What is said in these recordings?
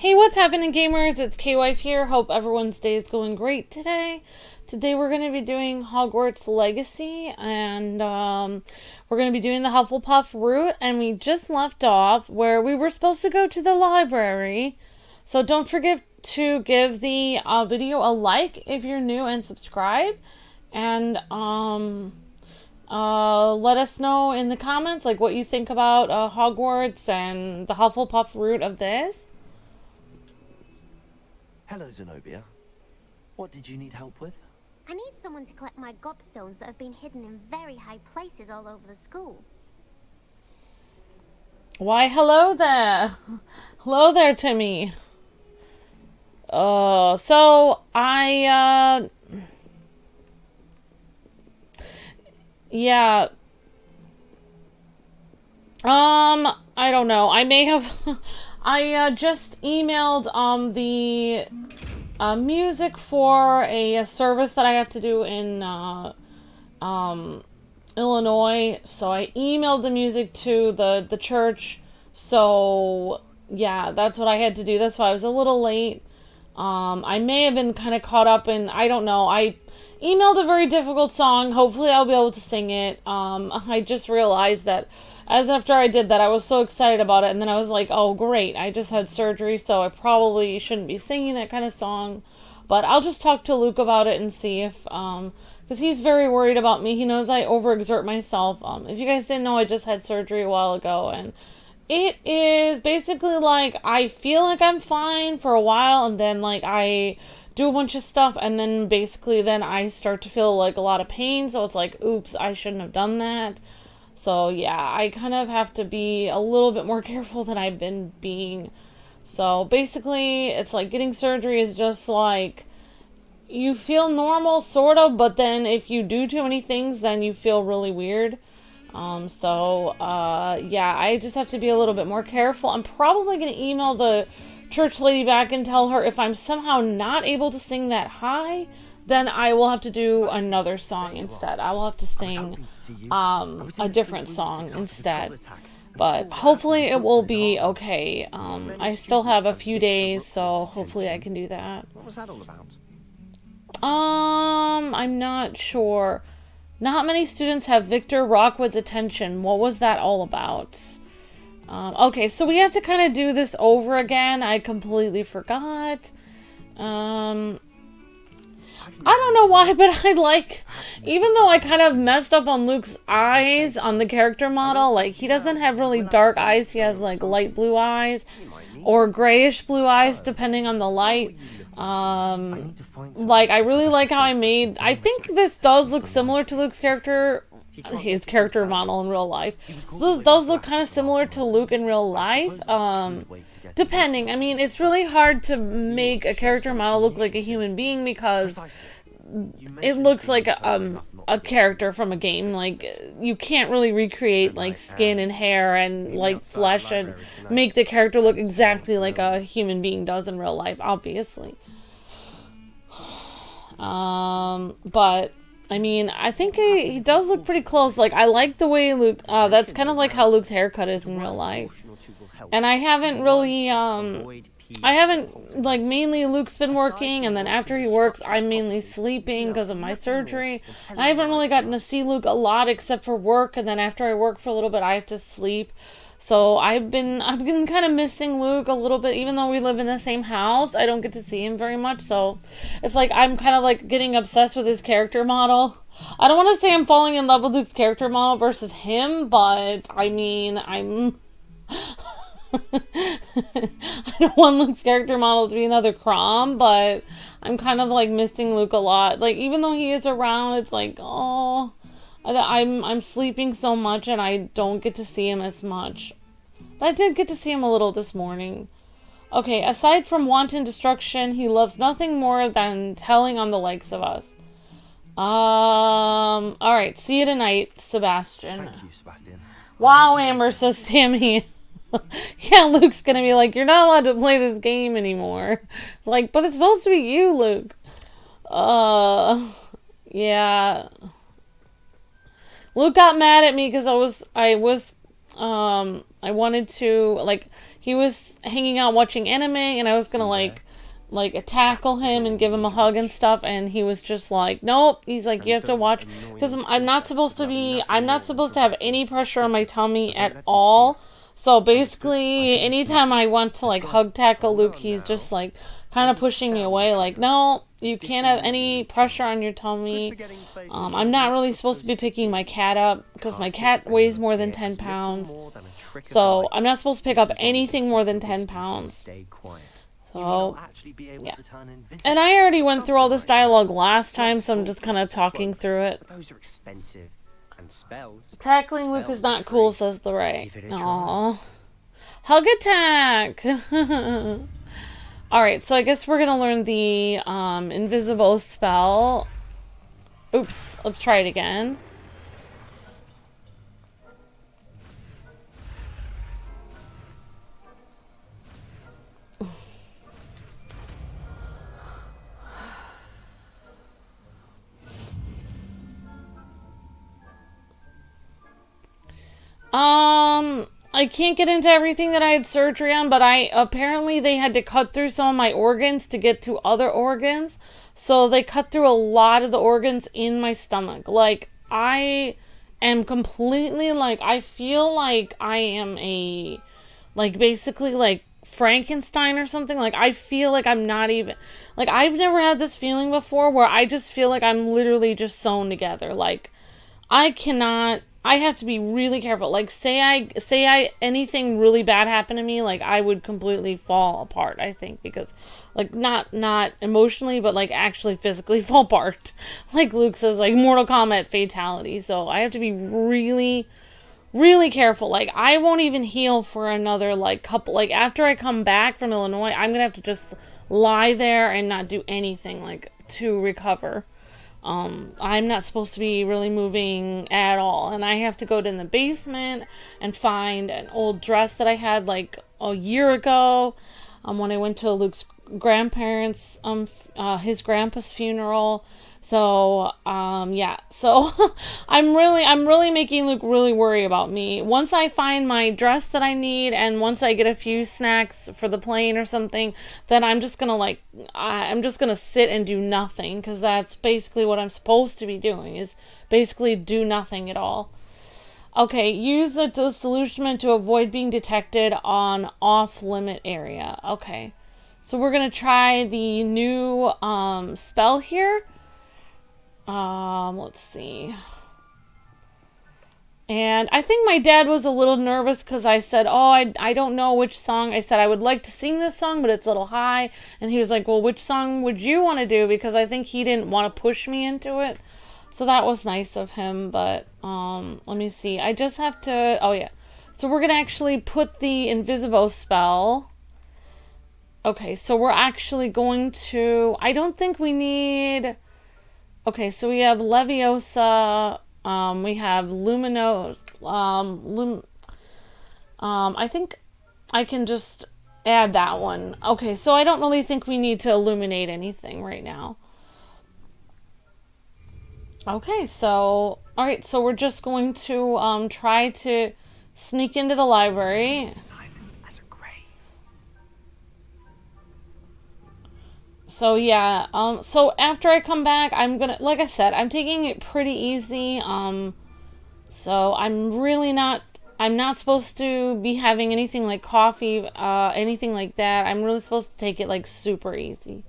Hey, what's happening, gamers? It's K-Wife here. Hope everyone's day is going great today. Today we're going to be doing Hogwarts Legacy, and we're going to be doing the HufflePuff route, and we just left off where we were supposed to go to the library. So don't forget to give the video a like if you're new and subscribe, and let us know in the comments like what you think about Hogwarts and the HufflePuff route of this. Hello, Zenobia. What did you need help with? I need someone to collect my gobstones that have been hidden in very high places all over the school. Why, hello there. Hello there, Timmy. So I, yeah. I don't know. I may have, I just emailed, the, music for a service that I have to do in, Illinois. So I emailed the music to the church. So, yeah, that's what I had to do. That's why I was a little late. I may have been kind of caught up in, I don't know. I emailed a very difficult song. Hopefully I'll be able to sing it. I just realized that as after I did that, I was so excited about it, and then I was like, oh, great, I just had surgery, so I probably shouldn't be singing that kind of song. But I'll just talk to Luke about it and see if, because he's very worried about me. He knows I overexert myself. If you guys didn't know, I just had surgery a while ago, and it is basically like, I feel like I'm fine for a while, and then, like, I do a bunch of stuff, and then basically then I start to feel, like, a lot of pain, so it's like, oops, I shouldn't have done that. So, yeah, I kind of have to be a little bit more careful than I've been being. So, basically, it's like getting surgery is just like, you feel normal, sort of, but then if you do too many things, then you feel really weird. Yeah, I just have to be a little bit more careful. I'm probably going to email the church lady back and tell her if I'm somehow not able to sing that high, then I will have to do another song instead. I will have to sing a different song instead. But hopefully it will be okay. I still have a few days, so hopefully I can do that. What was that all about? I'm not sure. Not many students have Victor Rockwood's attention. What was that all about? Okay, so we have to kind of do this over again. I completely forgot. I don't know why, but I like, even though I kind of messed up on Luke's eyes on the character model, like, he doesn't have really dark eyes, he has, like, light blue eyes, or grayish blue eyes, depending on the light. Like, I really like how I made, I think this does look similar to Luke's character, his character model in real life. So this does look kind of similar to Luke in real life, depending. I mean, it's really hard to make a character model look like a human being because it looks like a character from a game. Like, you can't really recreate, like, skin and hair and, like, flesh and make the character look exactly like a human being does in real life, obviously. But I mean, I think he does look pretty close. Like, I like the way Luke, that's kind of like how Luke's haircut is in real life. And I haven't really, like, mainly Luke's been working, and then after he works, I'm mainly sleeping because of my surgery. And I haven't really gotten to see Luke a lot except for work, and then after I work for a little bit, I have to sleep. So I've been kind of missing Luke a little bit, even though we live in the same house. I don't get to see him very much, so it's like I'm kind of like getting obsessed with his character model. I don't want to say I'm falling in love with Luke's character model versus him, but I mean, I'm I don't want Luke's character model to be another Crom, but I'm kind of like missing Luke a lot. Like, even though he is around, it's like, oh, I'm sleeping so much and I don't get to see him as much. But I did get to see him a little this morning. Okay, aside from wanton destruction, he loves nothing more than telling on the likes of us. Alright, see you tonight, Sebastian. Thank you, Sebastian. Wow, Amber, says Tammy. Yeah, Luke's gonna be like, you're not allowed to play this game anymore. It's like, but it's supposed to be you, Luke. Yeah. Luke got mad at me because I wanted to, like, he was hanging out watching anime, and I was gonna like tackle him and give him a hug and stuff, and he was just like, nope. He's like, you have to watch, because I'm not supposed to have any pressure on my tummy at all. So basically, anytime I want to like hug tackle Luke, he's just like kind of pushing me away, like, no, you can't have any pressure on your tummy. I'm not really supposed to be picking my cat up because my cat weighs more than 10 pounds. So I'm not supposed to pick up anything more than 10 pounds. So, yeah. And I already went through all this dialogue last time, so I'm just kind of talking through it. Those are expensive. And spells. Tackling Luke is not cool, says the Ray. Aww. Hug attack! Alright, so I guess we're gonna learn the invisible spell. Oops, let's try it again. I can't get into everything that I had surgery on, but apparently they had to cut through some of my organs to get to other organs. So they cut through a lot of the organs in my stomach. Like, I am completely, like, I feel like I am basically, like, Frankenstein or something. Like, I feel like I'm not even, like, I've never had this feeling before where I just feel like I'm literally just sewn together. Like, I have to be really careful. Like, say anything really bad happened to me, like, I would completely fall apart, I think, because, like, not emotionally, but, like, actually physically fall apart. Like Luke says, like, Mortal Kombat fatality. So I have to be really, really careful. Like, I won't even heal for another, like, couple, like, after I come back from Illinois, I'm gonna have to just lie there and not do anything, like, to recover. I'm not supposed to be really moving at all, and I have to go to the basement and find an old dress that I had like a year ago, when I went to Luke's grandparents, his grandpa's funeral. So, yeah, so I'm really making Luke really worry about me. Once I find my dress that I need, and once I get a few snacks for the plane or something, then I'm just gonna sit and do nothing, because that's basically what I'm supposed to be doing, is basically do nothing at all. Okay, use a disillusionment to avoid being detected on off-limit area. Okay, so we're gonna try the new, spell here. Let's see. And I think my dad was a little nervous because I said, oh, I don't know which song. I said I would like to sing this song, but it's a little high. And he was like, well, which song would you want to do? Because I think he didn't want to push me into it. So that was nice of him. But, let me see. I just have to, oh yeah. So we're going to actually put the invisible spell. Okay, so we're actually going to, I don't think we need... Okay, so we have Leviosa, we have Luminos, I think I can just add that one. Okay, so I don't really think we need to illuminate anything right now. Okay, so, alright, so we're just going to, try to sneak into the library. So yeah, so after I come back, I'm gonna, like I said, I'm taking it pretty easy, so I'm not supposed to be having anything like coffee, anything like that. I'm really supposed to take it like super easy.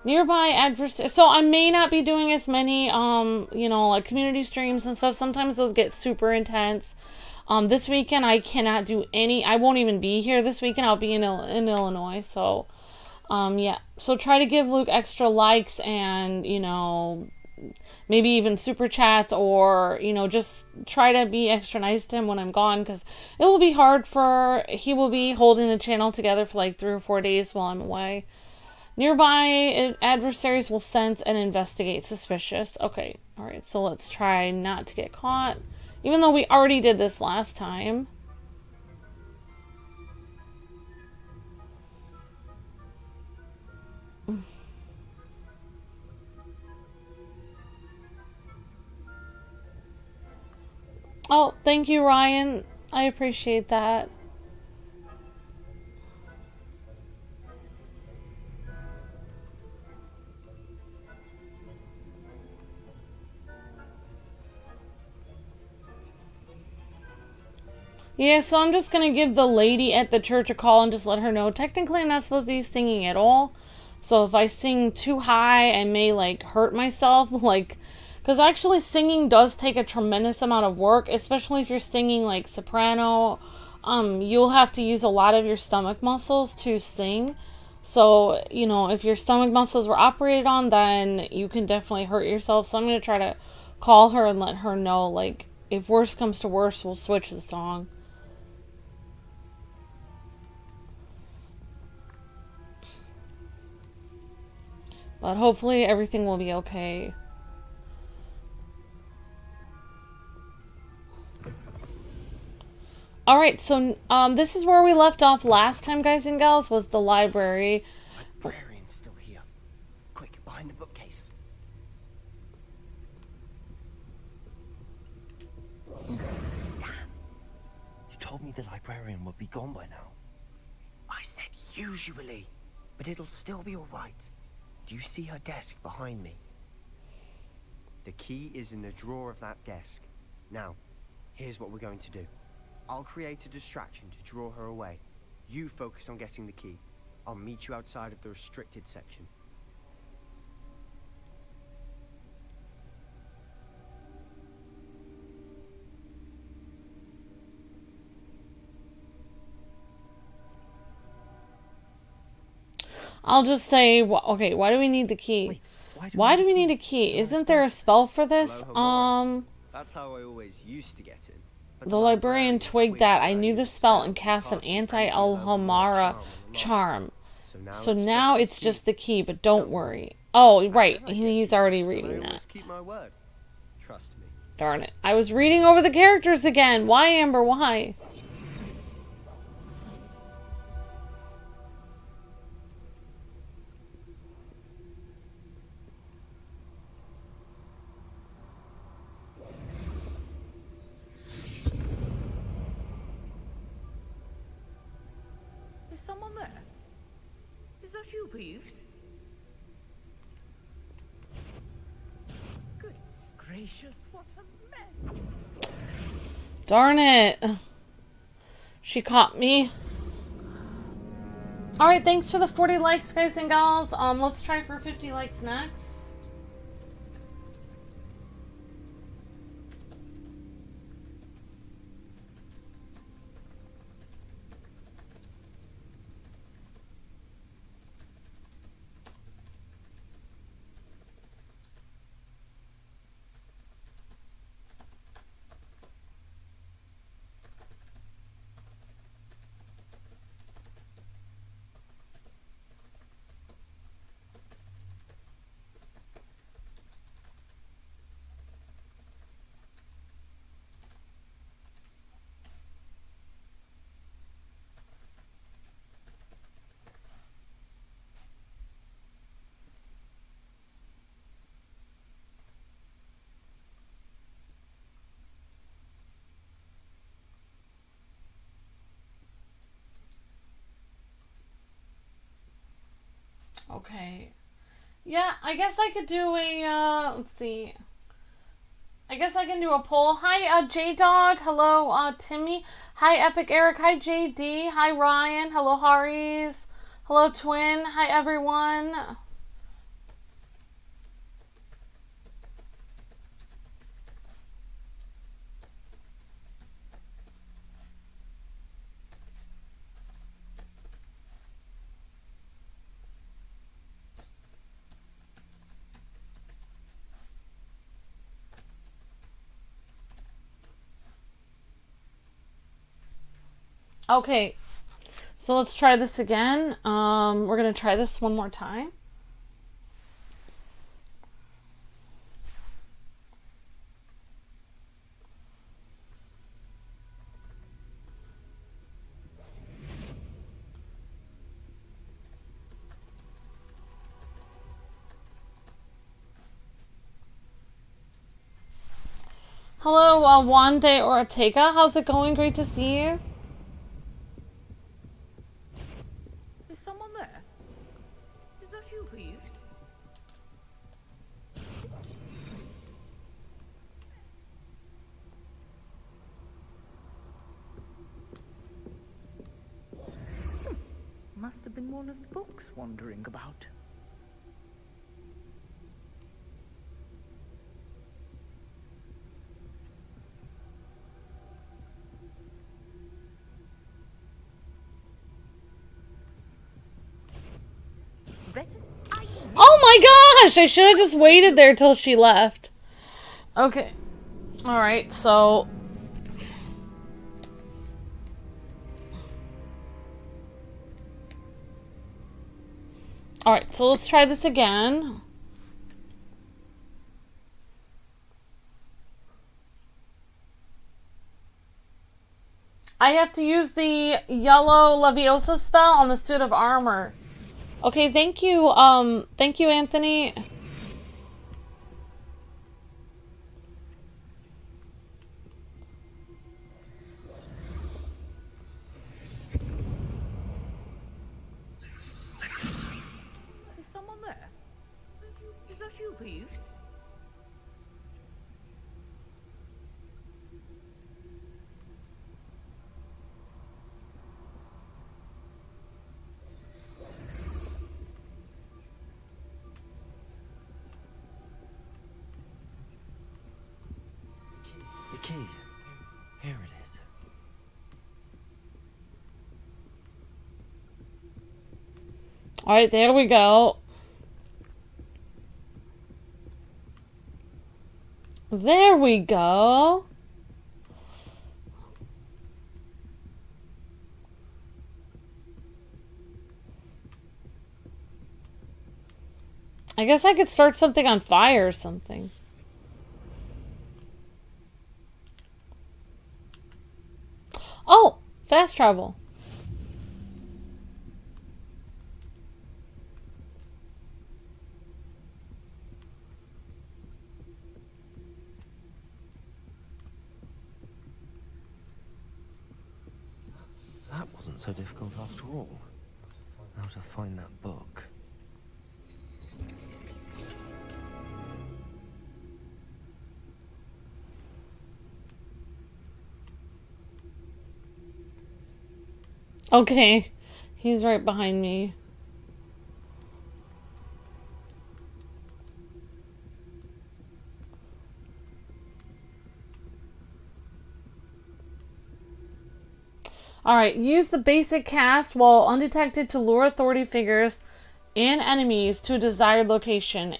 Nearby adversary, so I may not be doing as many, like community streams and stuff. Sometimes those get super intense. This weekend I cannot do any, I won't even be here this weekend. I'll be in Illinois, so... yeah, so try to give Luke extra likes and, maybe even super chats, or, just try to be extra nice to him when I'm gone, because it will be hard he will be holding the channel together for like 3 or 4 days while I'm away. Nearby adversaries will sense and investigate suspicious. Okay, alright, so let's try not to get caught, even though we already did this last time. Oh, thank you, Ryan. I appreciate that. Yeah, so I'm just gonna give the lady at the church a call and just let her know. Technically, I'm not supposed to be singing at all. So if I sing too high, I may, like, hurt myself. Like, because actually singing does take a tremendous amount of work, especially if you're singing, like, soprano. You'll have to use a lot of your stomach muscles to sing. So, you know, if your stomach muscles were operated on, then you can definitely hurt yourself. So I'm going to try to call her and let her know, like, if worst comes to worst, we'll switch the song. But hopefully everything will be okay. Alright, so this is where we left off last time, guys and gals, was the library. Librarian's still here. Quick, behind the bookcase. Damn. You told me the librarian would be gone by now. I said usually, but it'll still be alright. Do you see her desk behind me? The key is in the drawer of that desk. Now, here's what we're going to do. I'll create a distraction to draw her away. You focus on getting the key. I'll meet you outside of the restricted section. I'll just say, okay, why do we need the key? Wait, why do we need a key? Isn't there a spell for this? Hello, That's how I always used to get in. But The librarian twigged that. I knew the spell and cast an anti-Alhamara charm. So now it's just the key, but don't worry. Oh, right. He's already reading that. Keep my word. Trust me. Darn it. I was reading over the characters again. Why, Amber? Why? Is someone there? Is that you, Peeves? Goodness gracious, what a mess. Darn it. She caught me. Alright, thanks for the 40 likes, guys and gals. Let's try for 50 likes next. Okay. Yeah, I guess I could do a, let's see. I guess I can do a poll. Hi, J-Dog. Hello, Timmy. Hi, Epic Eric. Hi, JD. Hi, Ryan. Hello, Haris. Hello, Twin. Hi, everyone. Okay, so let's try this again. We're gonna try this one more time. Hello, Wande Ortega. How's it going? Great to see you. Is someone there? Is that you, Peeves? must have been one of the books wandering about. Better. Oh my gosh! I should have just waited there till she left. Okay. Alright, so... Alright, so let's try this again. I have to use the yellow Leviosa spell on the suit of armor. Okay, thank you, Anthony. Is someone there? Is that you, Peeves? The key. Here it is. Alright, there we go. There we go. I guess I could start something on fire or something. Oh, fast travel. That wasn't so difficult after all. How to find that book. Okay, he's right behind me. Alright, use the basic cast while undetected to lure authority figures and enemies to a desired location.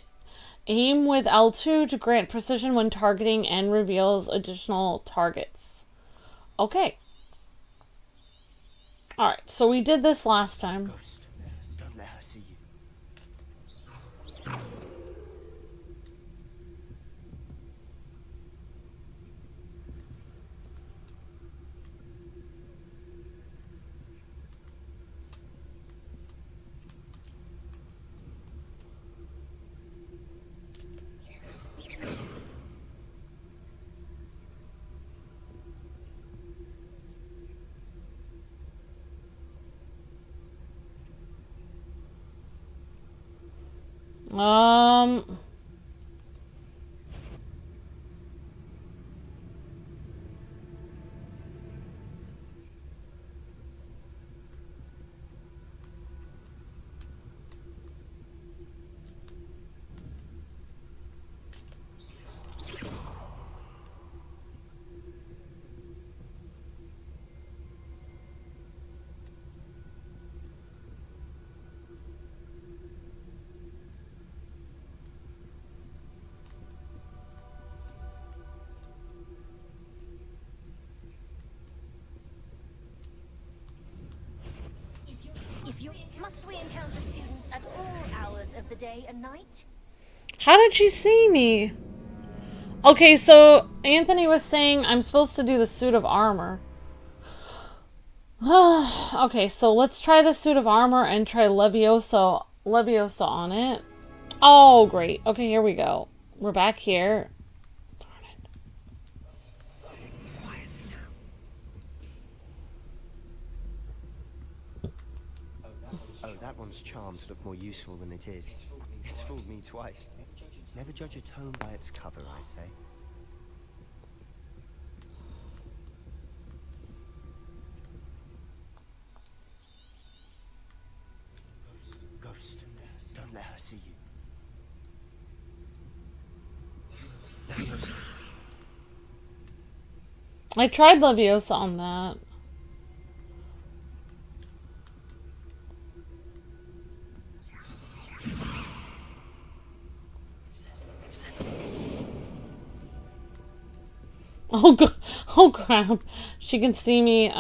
Aim with L2 to grant precision when targeting and reveals additional targets. Okay. Alright, so we did this last time. Ghost, don't let her see you. Um... Must we encounter students at all hours of the day and night? How did she see me? Okay, so Anthony was saying I'm supposed to do the suit of armor. Okay, so let's try the suit of armor and try Leviosa on it. Oh, great. Okay, here we go. We're back here. Darn it. Oh, that one's charms look more useful than it is. It's fooled me twice. Never judge a tome by its cover, I say. I tried Leviosa on that. Oh, oh crap. She can see me.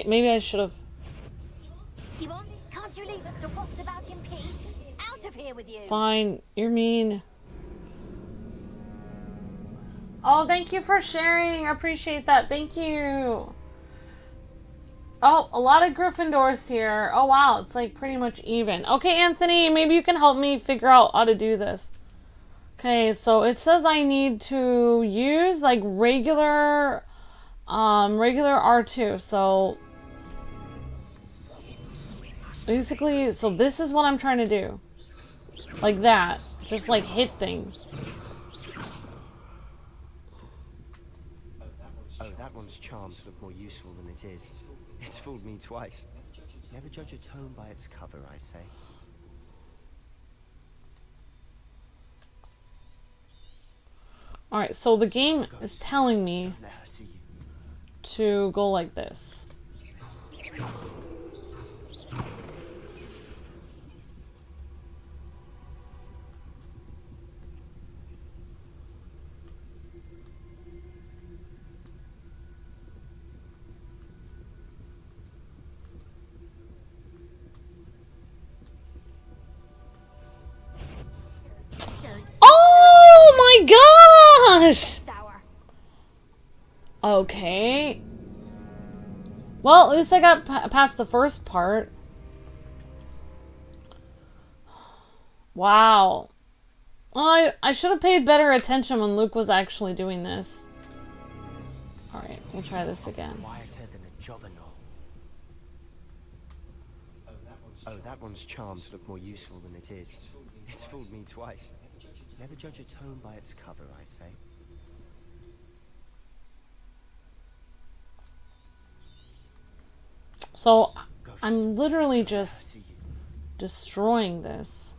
Maybe I should have. Yvonne, can't you leave us to waft about in peace? Out of here with you. Fine, you're mean. Oh, thank you for sharing. I appreciate that. Thank you. Oh, a lot of Gryffindors here. Oh, wow. It's like pretty much even. Okay, Anthony, maybe you can help me figure out how to do this. Okay, so it says I need to use like regular R2. So basically, so this is what I'm trying to do. Like that. Just like hit things. Oh, that one's charms look more useful than it is. It's fooled me twice. Never judge a tome by its cover, I say. Alright, so the game is telling me to go like this. Oh my gosh! Okay. Well, at least I got past the first part. Wow. I should have paid better attention when Luke was actually doing this. Alright, we'll try this again. Quieter than a jobberknoll. Oh, that one's charms look more useful than it is. It's fooled me twice. Never judge a tome by its cover, I say. So, I'm literally just destroying this.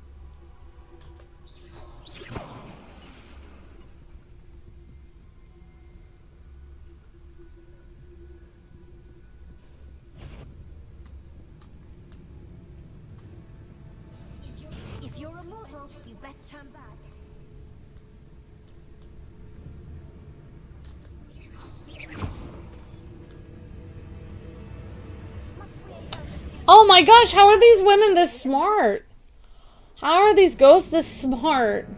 If you're a mortal, you best turn back. Oh my gosh, how are these women this smart? How are these ghosts this smart?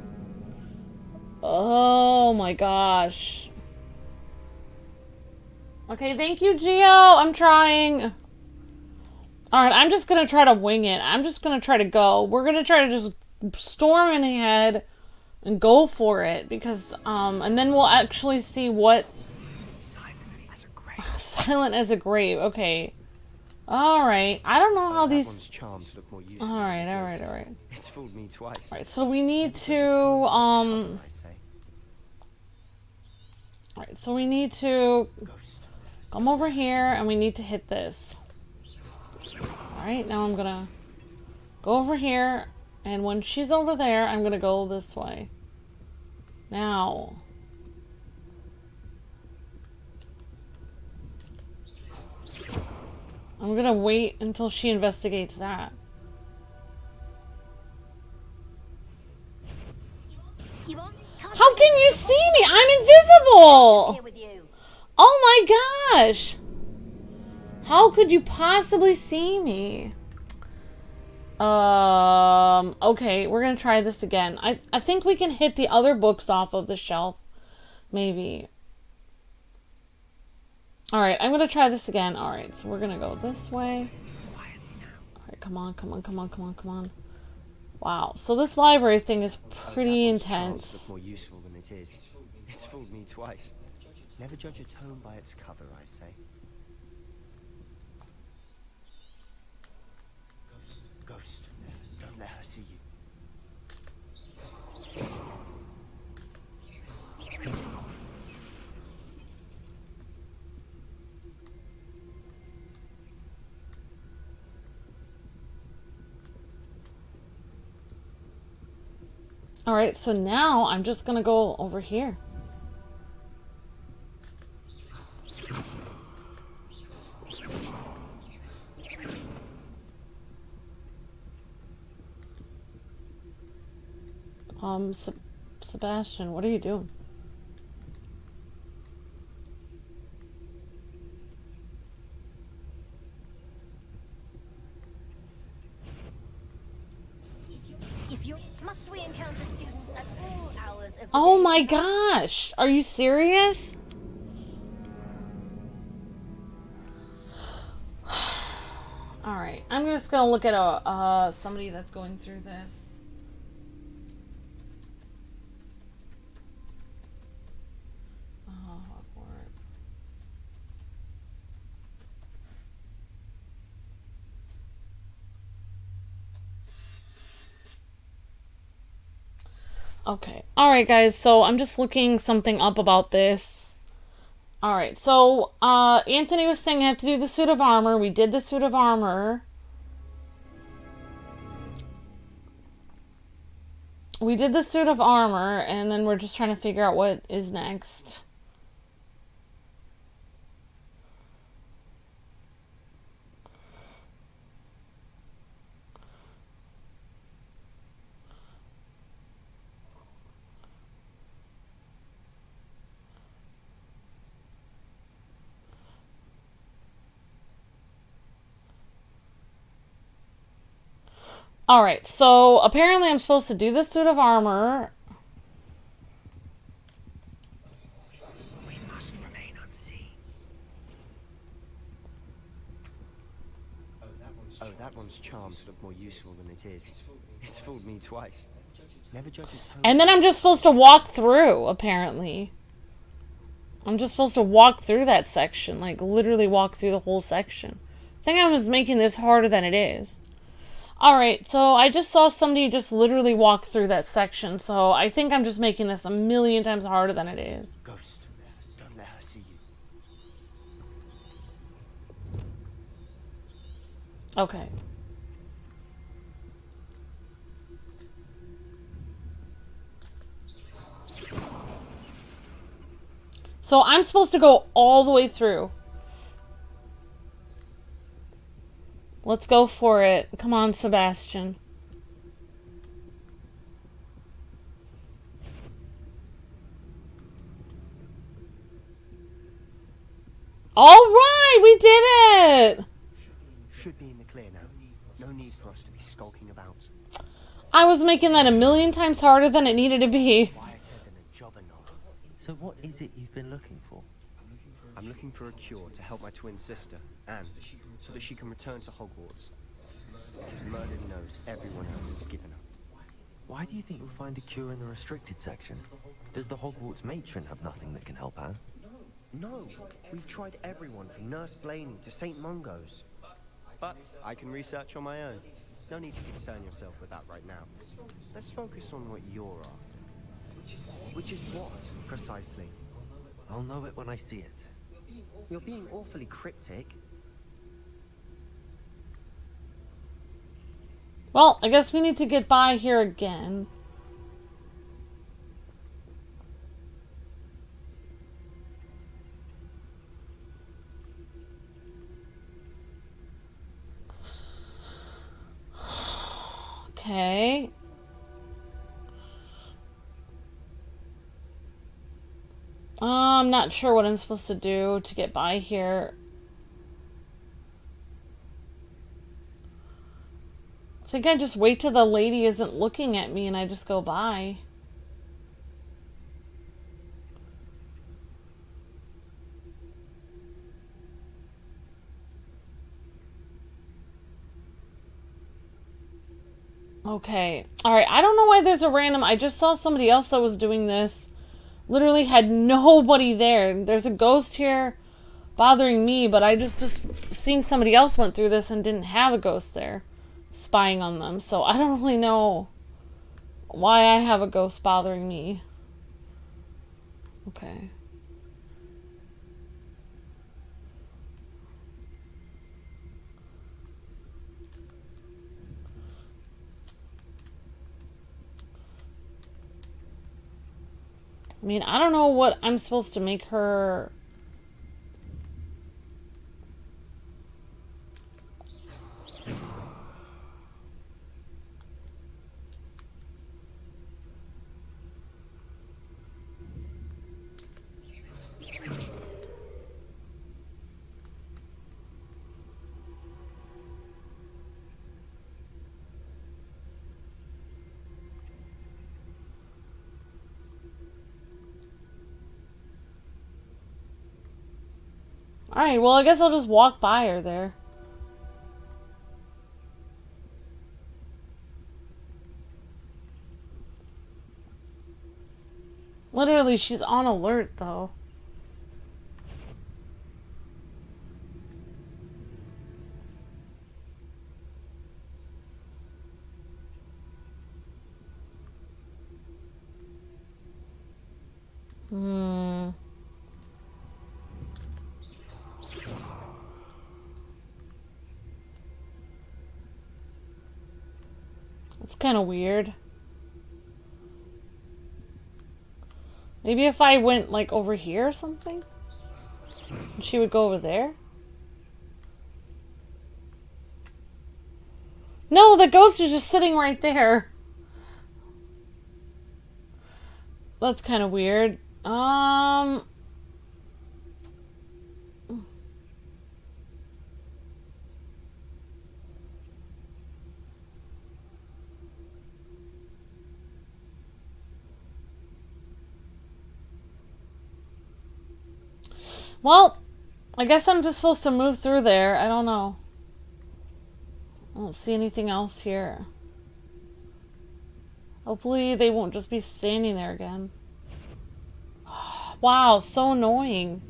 Oh my gosh. Okay, thank you, Geo. I'm trying. Alright, I'm just gonna try to wing it. I'm just gonna try to go. We're gonna try to just storm in ahead and go for it. Because, and then we'll actually see what... Silent as a grave. Okay. Alright. I don't know how these... Alright. It's fooled me twice. Alright, so we need to, Alright, so we need to come over here and we need to hit this. Alright, now I'm gonna go over here, and when she's over there, I'm gonna go this way. Now. I'm gonna wait until she investigates that. How can you see me? I'm invisible! Oh my gosh! How could you possibly see me? Okay, we're gonna try this again. I think we can hit the other books off of the shelf. Maybe. Alright, I'm gonna try this again. Alright, so we're gonna go this way. Alright, come on. Wow, so this library thing is pretty intense. More useful than it is. It's fooled me twice. Never judge a tome by its cover, I say. Ghost, don't let her see you. Alright, so now I'm just gonna go over here. Sebastian, what are you doing? If you must we encounter students at all hours of the Oh day my and night? gosh! Are you serious? Alright, I'm just gonna look at somebody that's going through this. Oh, Hogwarts. Okay. Alright, guys, so I'm just looking something up about this. Alright, so, Anthony was saying I have to do the suit of armor. We did the suit of armor. We did the suit of armor, and then we're just trying to figure out what is next. Alright, so apparently I'm supposed to do the suit of armor. We must remain unseen. Oh, that one's charmed to look more useful than it is. It's fooled me twice. Never judge its tone. And then I'm just supposed to walk through, apparently. I'm just supposed to walk through that section. Like, literally walk through the whole section. I think I was making this harder than it is. Alright, so I just saw somebody just literally walk through that section. So I think I'm just making this a million times harder than it is. Ghost, don't let her see you. Okay. So I'm supposed to go all the way through. Let's go for it. Come on, Sebastian. All right, we did it. Should be in the clear now. No need for us to be skulking about. I was making that a million times harder than it needed to be. Quieter than a jobber knob. So what is it you've been looking for? I'm looking for a cure to help my twin sister, Anne, so that she can return to Hogwarts. Because murder knows everyone else has given up. Why do you think you'll find a cure in the restricted section? Does the Hogwarts matron have nothing that can help Anne? No, we've tried everyone from Nurse Blaney to St. Mungo's. But I can research on my own. No need to concern yourself with that right now. Let's focus on what you're after. Which is what, precisely? I'll know it when I see it. You're being awfully cryptic. Well, I guess we need to get by here again. Okay. I'm not sure what I'm supposed to do to get by here. I think I just wait till the lady isn't looking at me and I just go by. Okay. Alright, I don't know why there's a random... I just saw somebody else that was doing this. Literally had nobody there. There's a ghost here bothering me, but I just seeing somebody else went through this and didn't have a ghost there spying on them. So I don't really know why I have a ghost bothering me. Okay. I mean, I don't know what I'm supposed to make her... Alright, well, I guess I'll just walk by her there. Literally, she's on alert, though. It's kind of weird. Maybe if I went, like, over here or something? She would go over there? No, the ghost is just sitting right there. That's kind of weird. Well, I guess I'm just supposed to move through there. I don't know. I don't see anything else here. Hopefully they won't just be standing there again. Wow, so annoying.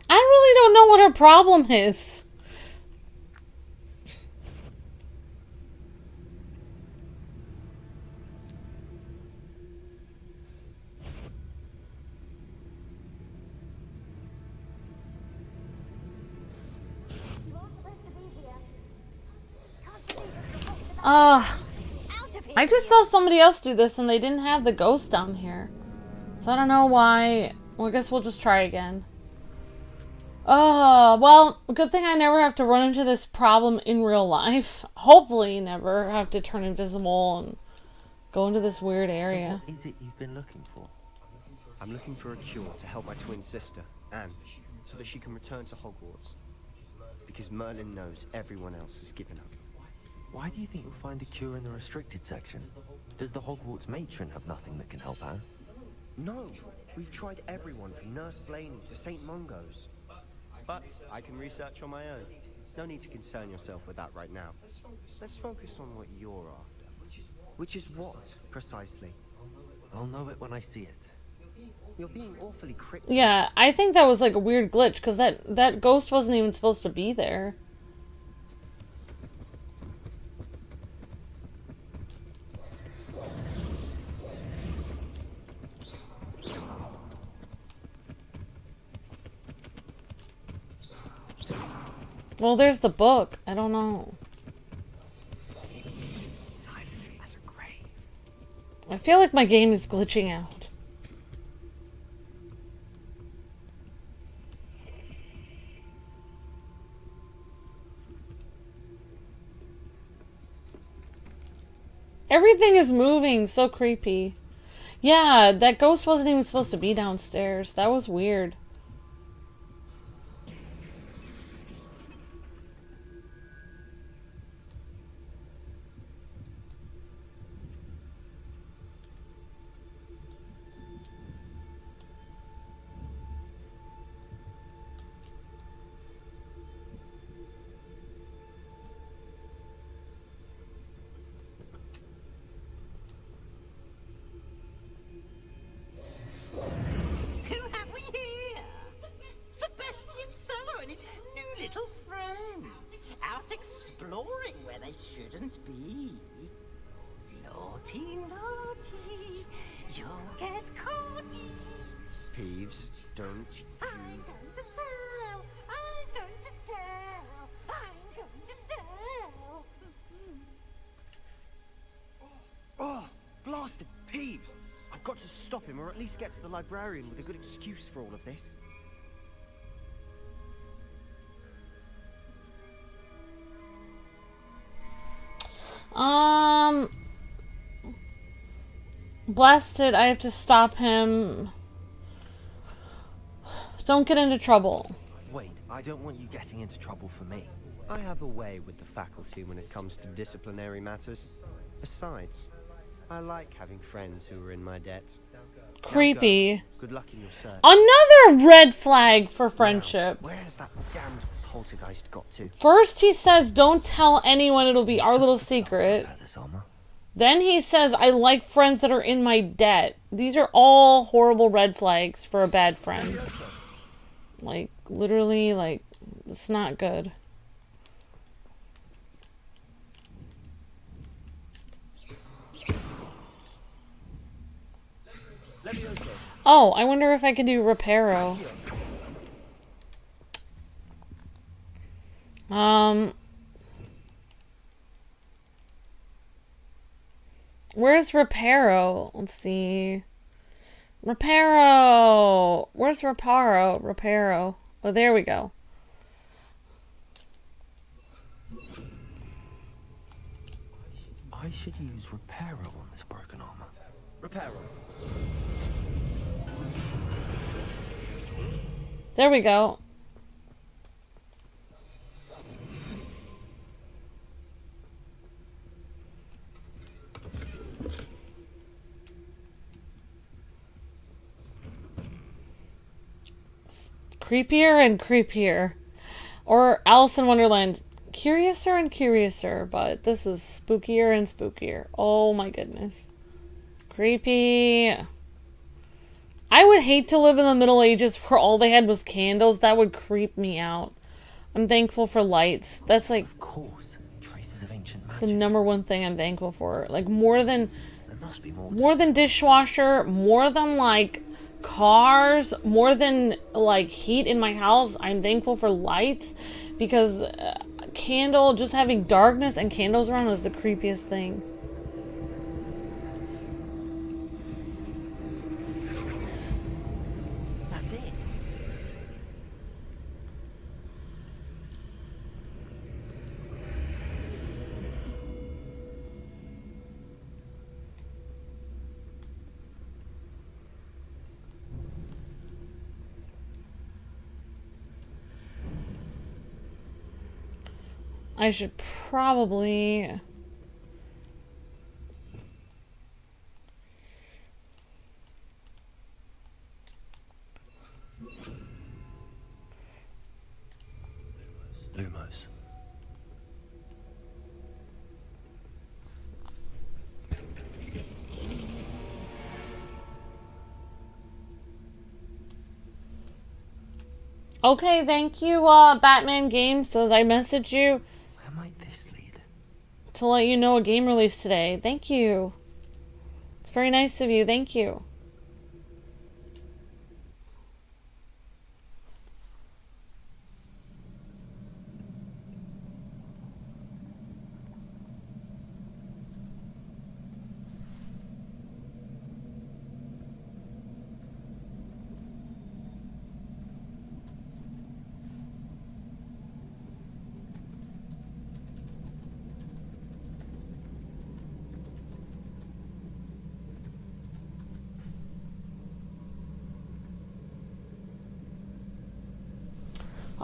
I really don't know what her problem is. I just saw somebody else do this and they didn't have the ghost down here. So I don't know why. Well, I guess we'll just try again. Oh, well, good thing I never have to run into this problem in real life. Hopefully never have to turn invisible and go into this weird area. So what is it you've been looking for? I'm looking for a cure to help my twin sister, Anne, so that she can return to Hogwarts. Because Merlin knows everyone else has given up. Why do you think you'll find a cure in the restricted section? Does the Hogwarts matron have nothing that can help Anne? No, we've tried everyone from Nurse Blaney to St. Mungo's. But I can research on my own. No need to concern yourself with that right now. Let's focus on what you're after. Which is what, precisely? I'll know it when I see it. You're being awfully cryptic. Yeah, I think that was like a weird glitch because that ghost wasn't even supposed to be there. Well, there's the book. I don't know. Silent as a grave. I feel like my game is glitching out. Everything is moving. So creepy. Yeah, that ghost wasn't even supposed to be downstairs. That was weird. Naughty, naughty, you'll get caught. Peeves, don't I'm going to tell. I'm going to tell. I'm going to tell. Oh, blasted Peeves! I've got to stop him, or at least get to the librarian with a good excuse for all of this. Blasted, I have to stop him. Don't get into trouble. Wait, I don't want you getting into trouble for me. I have a way with the faculty when it comes to disciplinary matters. Besides, I like having friends who are in my debt. Creepy. Good luck in your search. Another red flag for friendship. Where has that damned poltergeist got to? First he says, don't tell anyone, it'll be our little secret. This armor. Then he says, I like friends that are in my debt. These are all horrible red flags for a bad friend. Like, literally, like, it's not good. Oh, I wonder if I can do Reparo. Where's Reparo? Let's see. Reparo! Where's Reparo? Reparo. Oh, there we go. I should use Reparo on this broken armor. Reparo. There we go. Creepier and creepier. Or Alice in Wonderland. Curiouser and curiouser, but this is spookier and spookier. Oh my goodness. Creepy. I would hate to live in the Middle Ages where all they had was candles. That would creep me out. I'm thankful for lights. That's like Of course, traces of ancient the magic. #1 thing I'm thankful for. Like more than There must be more. more than dishwasher, more than like cars, more than like heat in my house. I'm thankful for lights because candle, just having darkness and candles around is the creepiest thing. That's it. I should probably... Lumos. Okay, thank you, Batman Games. So as I messaged you Where might this lead? to let you know a game release today. Thank you. It's very nice of you. Thank you.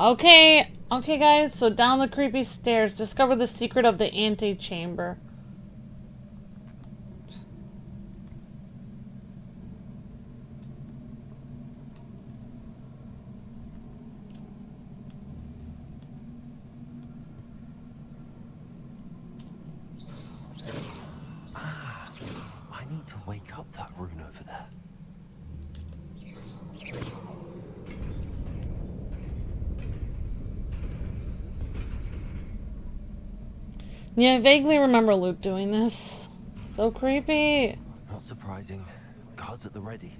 Okay, guys, so down the creepy stairs, discover the secret of the antechamber. I need to wake up that rune over there. Yeah, I vaguely remember Luke doing this. So creepy. Not surprising. Guards at the ready.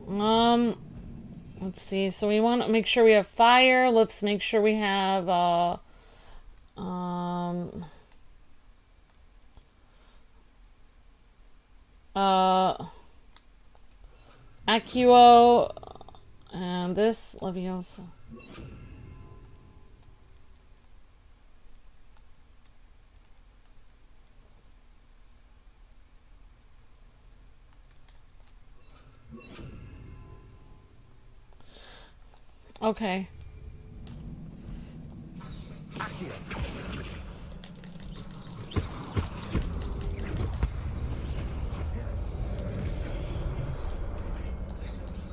Let's see. So we want to make sure we have fire. Let's make sure we have, Accio, and this, Leviosa. Okay.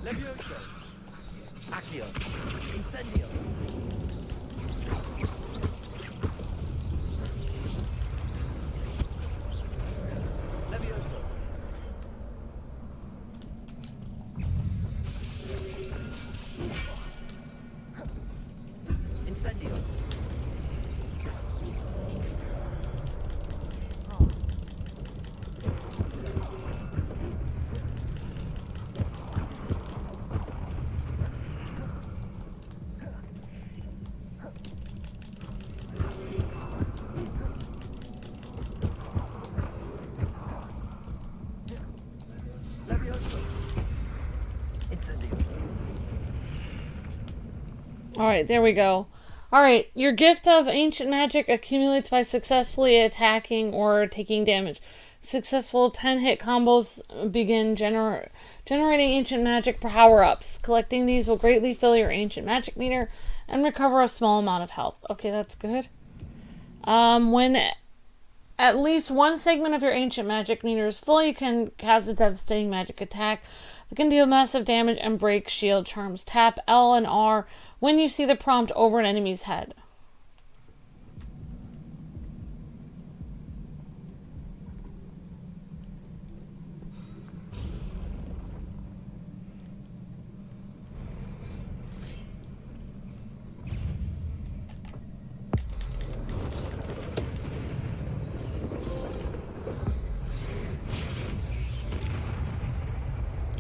Levioso. Accio. Incendio. Levioso. Incendio. Alright, there we go. Alright, your gift of ancient magic accumulates by successfully attacking or taking damage. Successful 10-hit combos begin generating ancient magic power-ups. Collecting these will greatly fill your ancient magic meter and recover a small amount of health. Okay, that's good. When at least one segment of your ancient magic meter is full, you can cast a devastating magic attack that can deal massive damage and break shield charms. Tap L and R when you see the prompt over an enemy's head.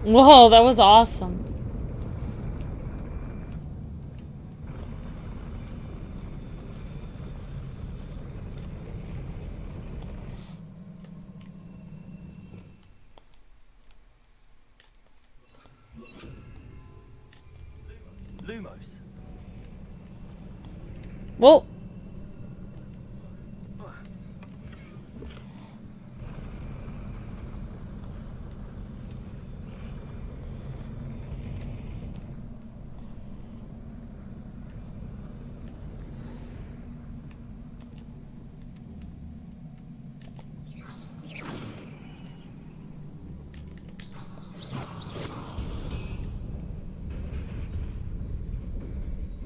Whoa, that was awesome. Lumos. Well,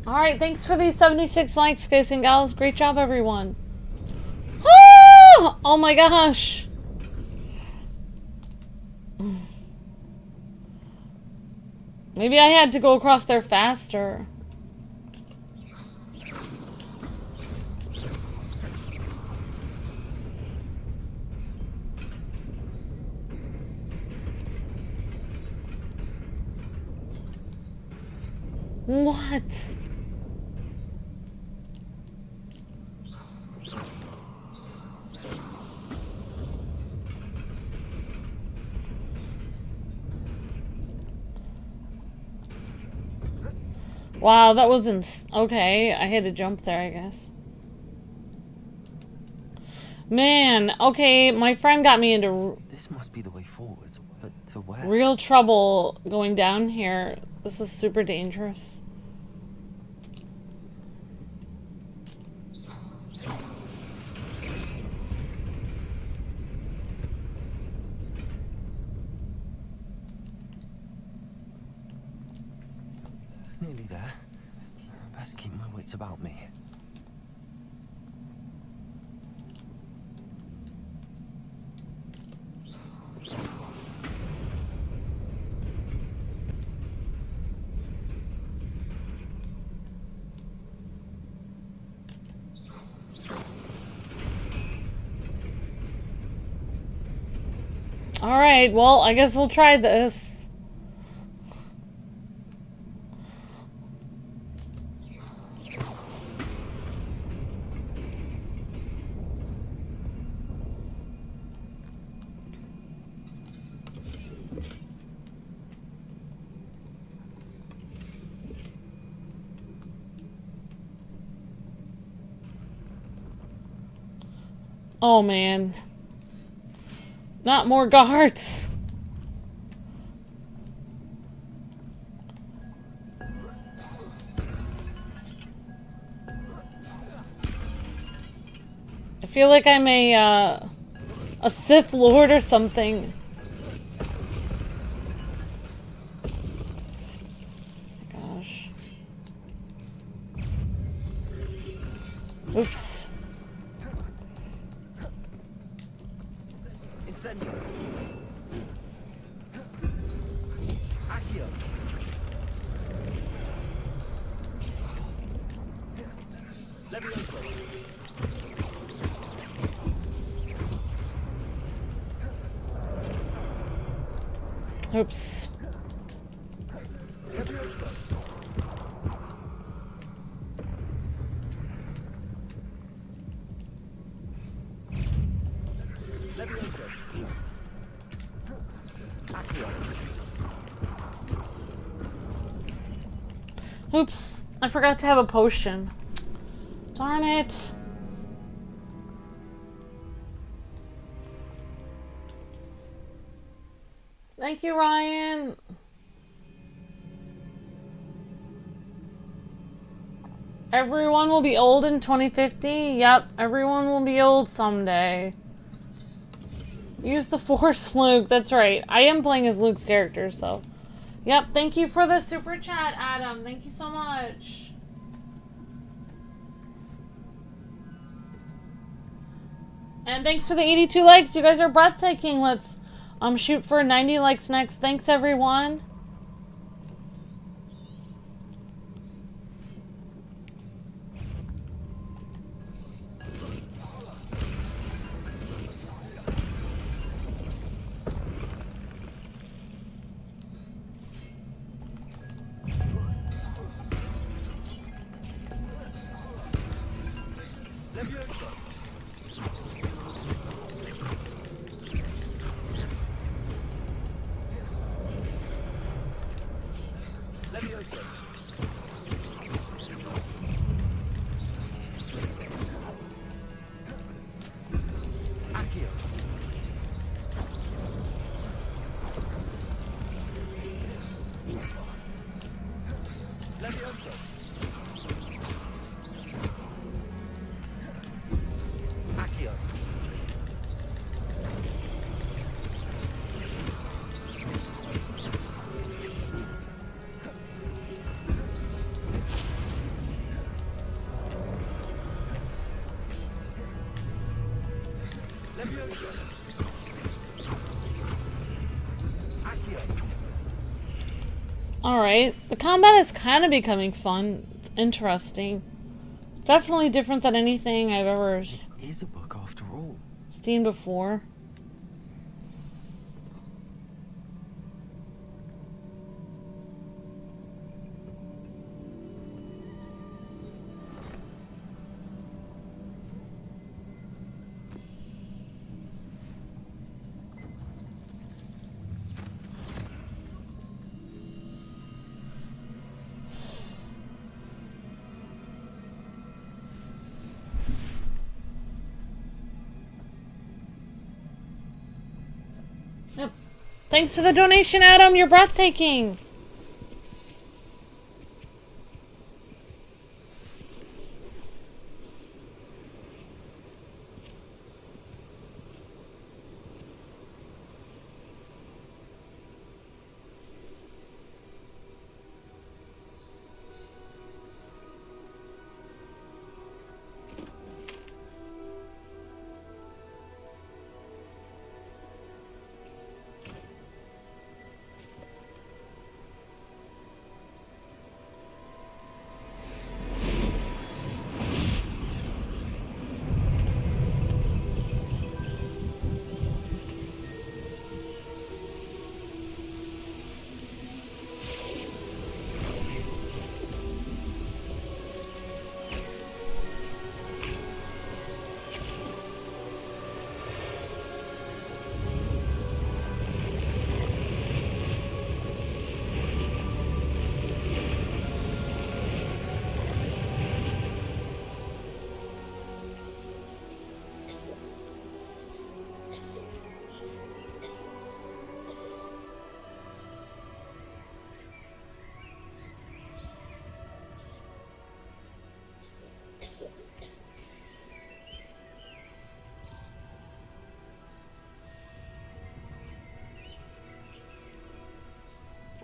alright, thanks for these 76 likes, guys and gals. Great job, everyone. Oh my gosh. Maybe I had to go across there faster. What? Wow, that wasn't... Okay, I had to jump there, I guess. Man, okay, my friend got me into This must be the way forward, but to where? real trouble going down here. This is super dangerous. Nearly there. Best keep my wits about me. Alright, well, I guess we'll try this. Oh man. Not more guards. I feel like I'm a Sith Lord or something. Gosh. Oops. Incendio. Accio. Levioso. Oops. Oops, I forgot to have a potion. Darn it. Thank you, Ryan. Everyone will be old in 2050. Yep, everyone will be old someday. Use the Force, Luke. That's right. I am playing as Luke's character, so. Yep, thank you for the super chat, Adam. Thank you so much. And thanks for the 82 likes. You guys are breathtaking. Let's shoot for 90 likes next. Thanks, everyone. Alright, the combat is kind of becoming fun. It's interesting. It's definitely different than anything I've ever It is a book after all. seen before. Yep. Thanks for the donation, Adam. You're breathtaking.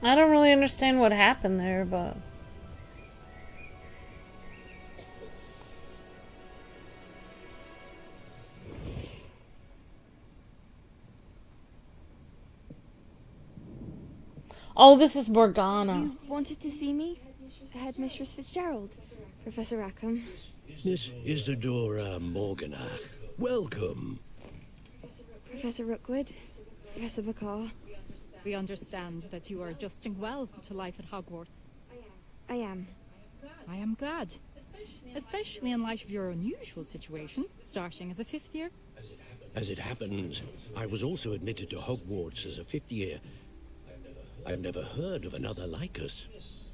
I don't really understand what happened there, but... Oh, this is Morgana. You wanted to see me? Headmistress Fitzgerald. Professor Rackham. Miss Isadora Morgana. Welcome. Professor Rookwood. Professor Bakar. We understand that you are adjusting well to life at Hogwarts. I am. I am glad. Especially in light of your unusual situation, starting as a 5th year. As it happens, I was also admitted to Hogwarts as a 5th year. I've never heard of another like us.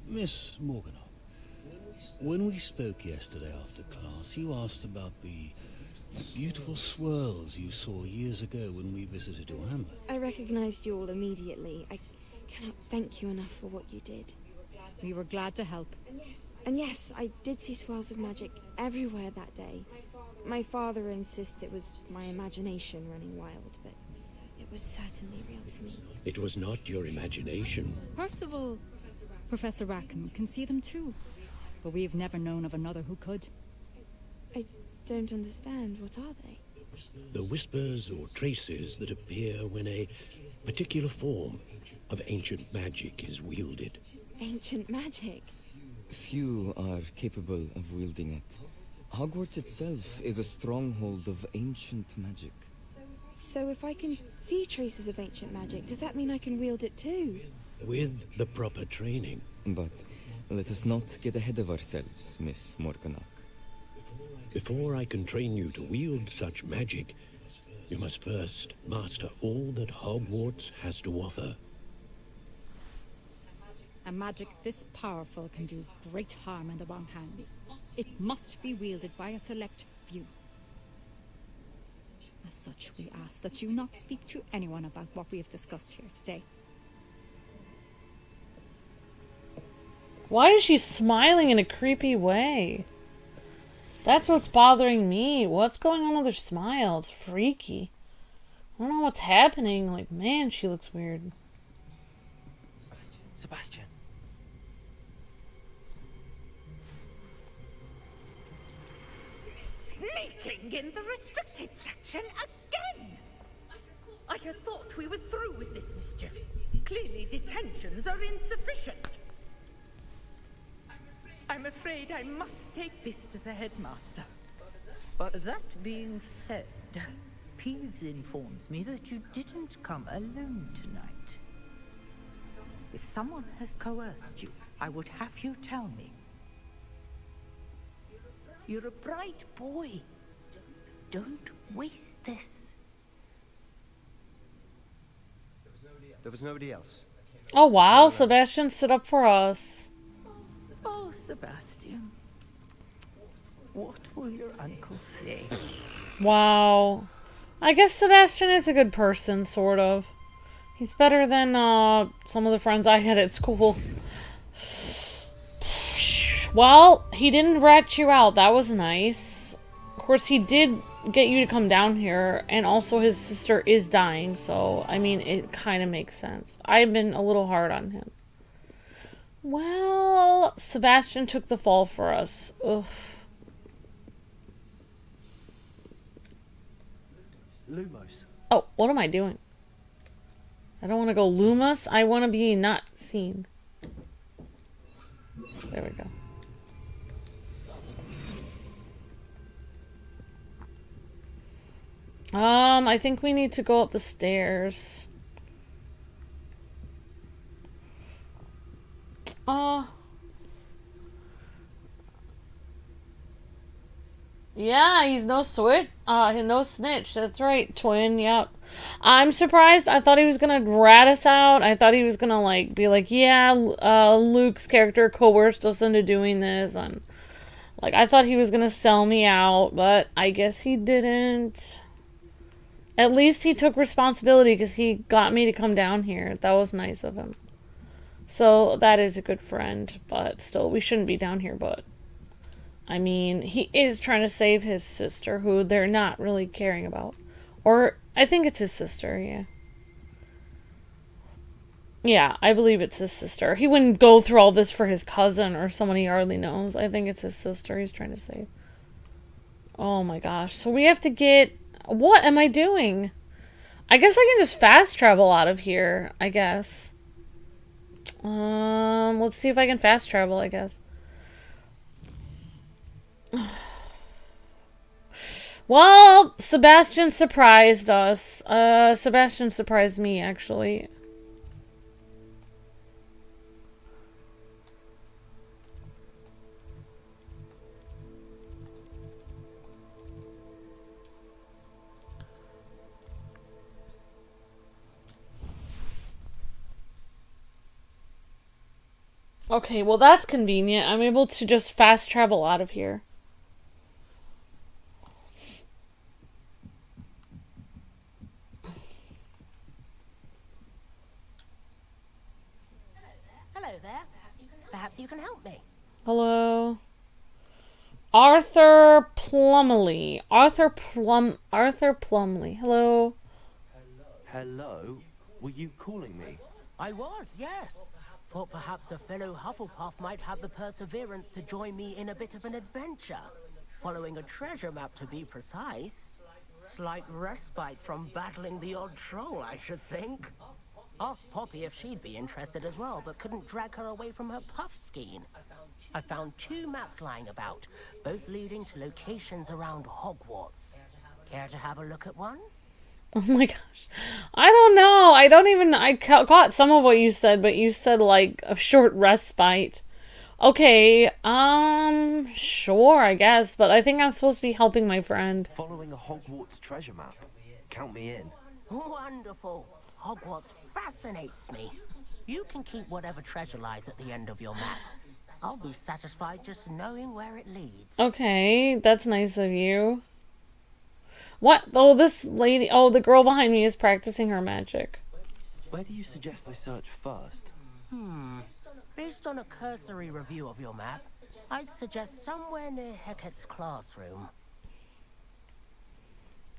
Miss Morgana, when we spoke yesterday after class, you asked about the beautiful swirls you saw years ago when we visited your hamlet. I recognized you all immediately. I cannot thank you enough for what you did. We were glad to help. And yes, I did see swirls of magic everywhere that day. My father insists it was my imagination running wild, but it was certainly real to me. It was not your imagination. Percival, Professor Rackham can see them too. But we've never known of another who could. I don't understand. What are they? The whispers or traces that appear when a particular form of ancient magic is wielded. Ancient magic? Few are capable of wielding it. Hogwarts itself is a stronghold of ancient magic. So if I can see traces of ancient magic, does that mean I can wield it too? With the proper training. But let us not get ahead of ourselves, Miss Morgana. Before I can train you to wield such magic, you must first master all that Hogwarts has to offer. A magic this powerful can do great harm in the wrong hands. It must be wielded by a select few. As such, we ask that you not speak to anyone about what we have discussed here today. Why is she smiling in a creepy way? That's what's bothering me. What's going on with her smile? It's freaky. I don't know what's happening. Like, man, she looks weird. Sebastian. Sneaking in the restricted section again! I had thought we were through with this mischief. Clearly detentions are insufficient. I'm afraid I must take this to the headmaster. But that being said, Peeves informs me that you didn't come alone tonight. If someone has coerced you, I would have you tell me. You're a bright boy. Don't waste this. There was nobody else. Oh wow, Sebastian stood up for us. Oh, Sebastian. What will your uncle say? Wow. I guess Sebastian is a good person, sort of. He's better than some of the friends I had at school. Well, he didn't rat you out. That was nice. Of course, he did get you to come down here, and also his sister is dying, so, I mean, it kind of makes sense. I've been a little hard on him. Well, Sebastian took the fall for us. Ugh. Lumos. Oh, what am I doing? I don't want to go Lumos. I want to be not seen. There we go. I think we need to go up the stairs. Yeah, he's no no snitch. That's right, twin. Yep. I'm surprised. I thought he was gonna rat us out. I thought he was gonna like be like, yeah, Luke's character coerced us into doing this, and like I thought he was gonna sell me out, but I guess he didn't. At least he took responsibility because he got me to come down here. That was nice of him. So that is a good friend, but still, we shouldn't be down here, but I mean, he is trying to save his sister, who they're not really caring about. Or, I think it's his sister, yeah. Yeah, I believe it's his sister. He wouldn't go through all this for his cousin or someone he hardly knows. I think it's his sister he's trying to save. Oh my gosh. So we have to get... What am I doing? I guess I can just fast travel out of here, I guess. Let's see if I can fast travel, I guess. Well, Sebastian surprised us. Sebastian surprised me, actually. Okay, well that's convenient. I'm able to just fast travel out of here. Hello there. Perhaps you can help me. Hello. Arthur Plumley. Arthur Plumley. Hello. Hello? Were you calling me? I was, yes. Thought perhaps a fellow Hufflepuff might have the perseverance to join me in a bit of an adventure. Following a treasure map, to be precise. Slight respite from battling the odd troll, I should think. Asked Poppy if she'd be interested as well, but couldn't drag her away from her puff skein. I found 2 maps lying about, both leading to locations around Hogwarts. Care to have a look at one? Oh my gosh. I don't know. I caught some of what you said, but you said like a short respite. Okay, sure, I guess, but I think I'm supposed to be helping my friend. Following a Hogwarts treasure map. Count me in. Wonderful. Hogwarts fascinates me. You can keep whatever treasure lies at the end of your map. I'll be satisfied just knowing where it leads. Okay, that's nice of you. What? Oh, this lady... Oh, the girl behind me is practicing her magic. Where do you suggest I search first? Based on a cursory review of your map, I'd suggest somewhere near Hecat's classroom.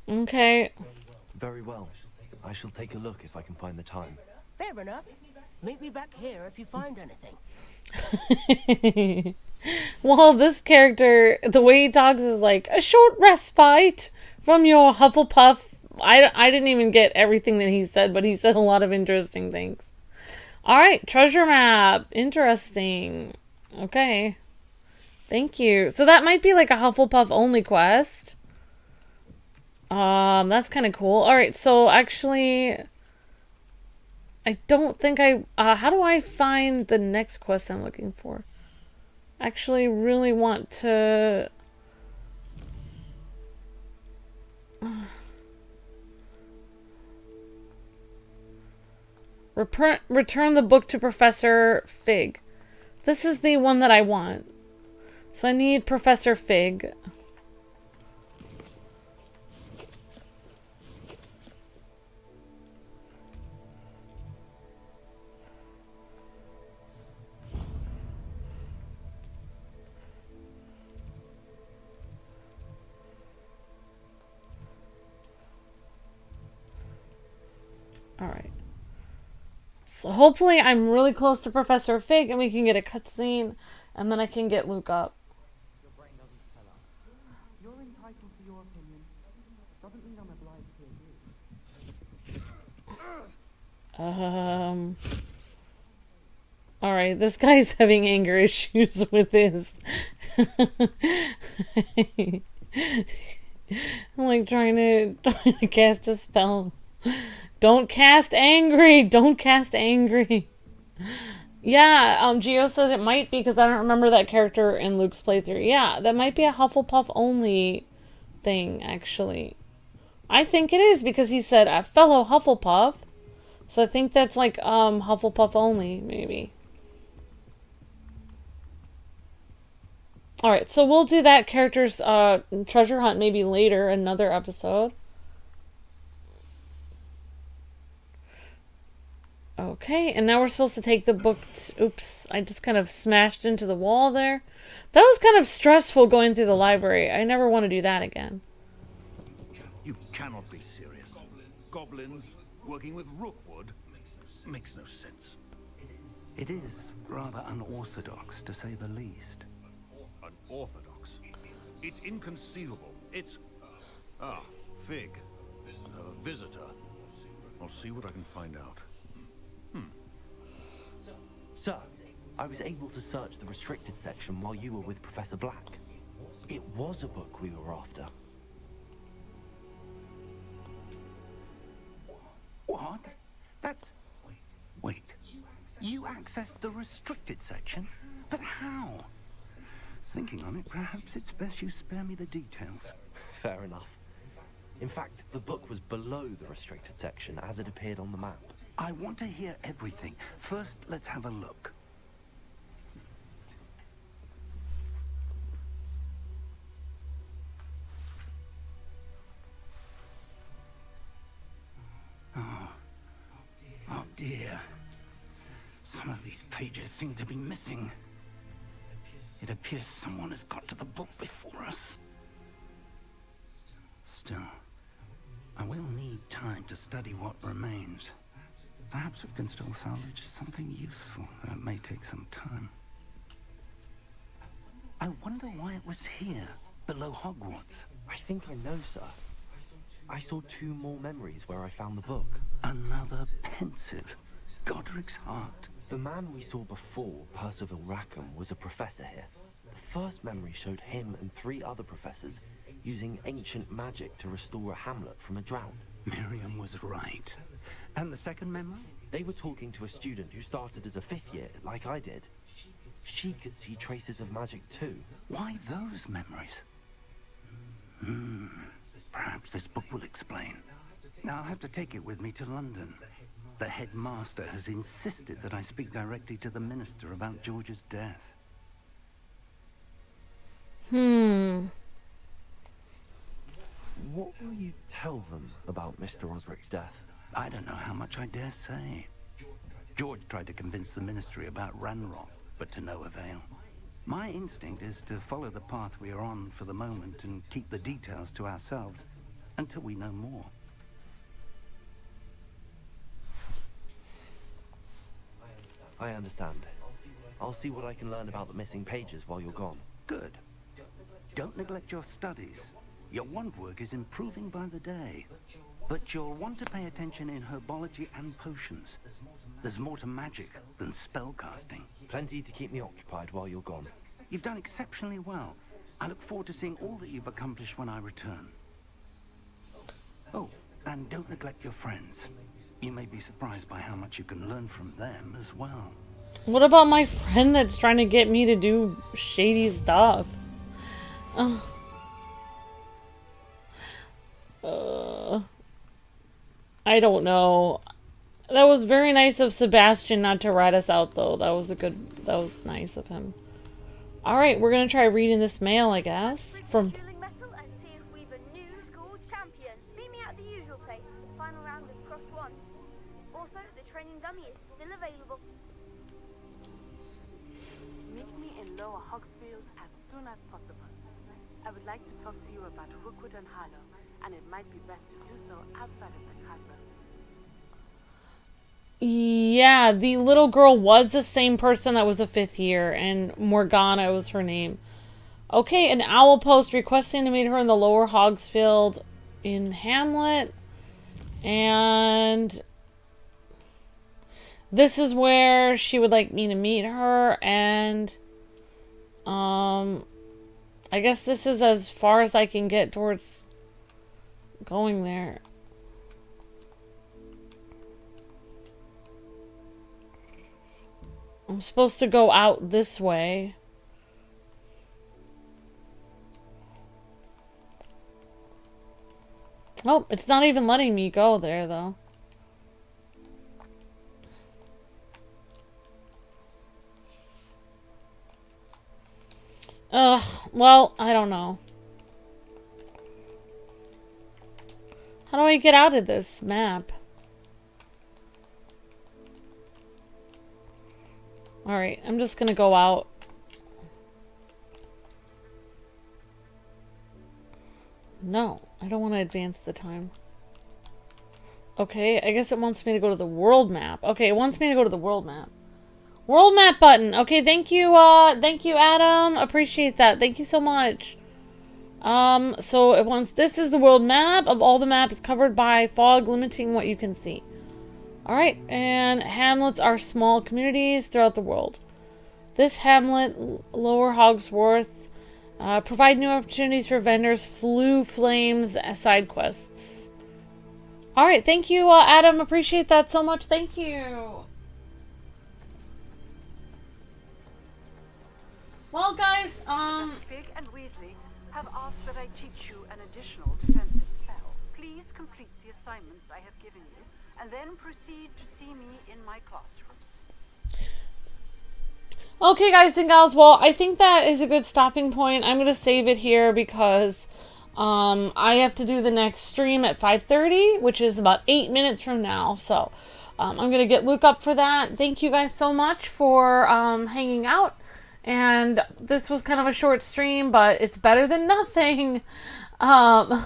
Okay. Very well. I shall take a look if I can find the time. Fair enough. Meet me back here if you find anything. Well, this character, the way he talks is like, a short respite from your Hufflepuff. I didn't even get everything that he said, but he said a lot of interesting things. Alright, treasure map. Interesting. Okay. Thank you. So that might be like a Hufflepuff only quest. That's kind of cool. Alright, so actually... I don't think how do I find the next quest I'm looking for? Actually really want to... Return the book to Professor Fig. This is the one that I want. So I need Professor Fig. Alright. So hopefully I'm really close to Professor Fig and we can get a cutscene and then I can get Luke up. Your brain doesn't tell us. You're entitled to your opinion. Doesn't mean I'm obliged to agree. Alright, this guy's having anger issues with his... I'm like trying to cast a spell. Don't cast angry! Don't cast angry! Yeah, Geo says it might be because I don't remember that character in Luke's playthrough. Yeah, that might be a Hufflepuff only thing, actually. I think it is because he said a fellow Hufflepuff. So I think that's like Hufflepuff only, maybe. Alright, so we'll do that character's treasure hunt maybe later, another episode. Okay, and now we're supposed to take the book... Oops, I just kind of smashed into the wall there. That was kind of stressful going through the library. I never want to do that again. You cannot be serious. Goblins working with Rookwood? makes no sense. It is rather unorthodox, to say the least. Unorthodox? It's inconceivable. It's... Ah, Fig. A visitor. I'll see what I can find out. Sir, I was able to search the restricted section while you were with Professor Black. It was a book we were after. What? That's... Wait. You accessed the restricted section? But how? Thinking on it, perhaps it's best you spare me the details. Fair enough. In fact, the book was below the restricted section as it appeared on the map. I want to hear everything. First, let's have a look. Oh dear. Some of these pages seem to be missing. It appears someone has got to the book before us. Still, I will need time to study what remains. Perhaps we can still salvage something useful. That may take some time. I wonder why it was here, below Hogwarts. I think I know, sir. I saw 2 more memories where I found the book. Another pensive. Godric's heart. The man we saw before, Percival Rackham, was a professor here. The first memory showed him and 3 other professors using ancient magic to restore a hamlet from a drought. Miriam was right. And the second memory? They were talking to a student who started as a 5th year, like I did. She could see traces of magic too. Why those memories? Perhaps this book will explain. Now I'll have to take it with me to London. The headmaster has insisted that I speak directly to the minister about George's death. What will you tell them about Mr. Osric's death? I don't know how much I dare say. George tried to convince the ministry about Ranrock, but to no avail. My instinct is to follow the path we are on for the moment and keep the details to ourselves until we know more. I understand. I'll see what I can learn about the missing pages while you're gone. Good. Don't neglect your studies. Your wand work is improving by the day. But you'll want to pay attention in herbology and potions. There's more to magic than spellcasting. Plenty to keep me occupied while you're gone. You've done exceptionally well. I look forward to seeing all that you've accomplished when I return. Oh, and don't neglect your friends. You may be surprised by how much you can learn from them as well. What about my friend that's trying to get me to do shady stuff? I don't know. That was very nice of Sebastian not to rat us out, though. That was nice of him. Alright, we're gonna try reading this mail, I guess. From... Hogsmeade as soon as possible. I would like to talk to you about Rookwood and Harlow, and it might be best to do so outside of the castle. Yeah, the little girl was the same person that was a 5th year, and Morgana was her name. Okay, an owl post requesting to meet her in the lower Hogsfield in Hamlet. And this is where she would like me to meet her, and I guess this is as far as I can get towards going there. I'm supposed to go out this way. Oh, it's not even letting me go there, though. Well, I don't know. How do I get out of this map? Alright, I'm just gonna go out. No, I don't want to advance the time. Okay, I guess it wants me to go to the world map. Okay, it wants me to go to the world map. World map button. Okay, thank you, Adam. Appreciate that. Thank you so much. So it wants, this is the world map of all the maps covered by fog, limiting what you can see. Alright, and hamlets are small communities throughout the world. This hamlet, Lower Hogsworth, provide new opportunities for vendors, Flue Flames, side quests. Alright, thank you, Adam. Appreciate that so much. Thank you. Well, guys, Fig and Weasley have asked that I teach you an additional defensive spell. Please complete the assignments I have given you, and then proceed to see me in my classroom. Okay, guys and gals, well, I think that is a good stopping point. I'm going to save it here because I have to do the next stream at 5:30, which is about 8 minutes from now. So I'm going to get Luke up for that. Thank you guys so much for hanging out. And this was kind of a short stream, but it's better than nothing. So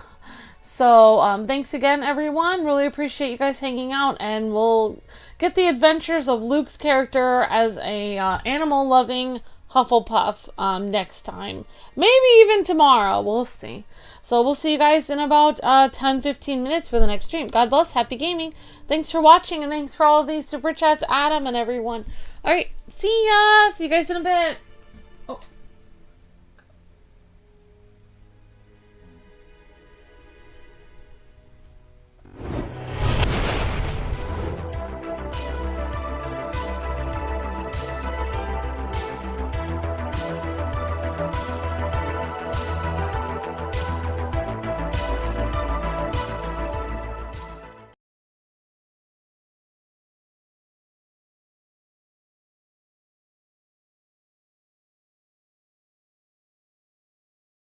thanks again, everyone. Really appreciate you guys hanging out, and we'll get the adventures of Luke's character as a animal-loving Hufflepuff next time. Maybe even tomorrow. We'll see. So we'll see you guys in about 10-15 minutes for the next stream. God bless. Happy gaming. Thanks for watching, and thanks for all of these super chats, Adam and everyone. All right. See ya. See you guys in a bit.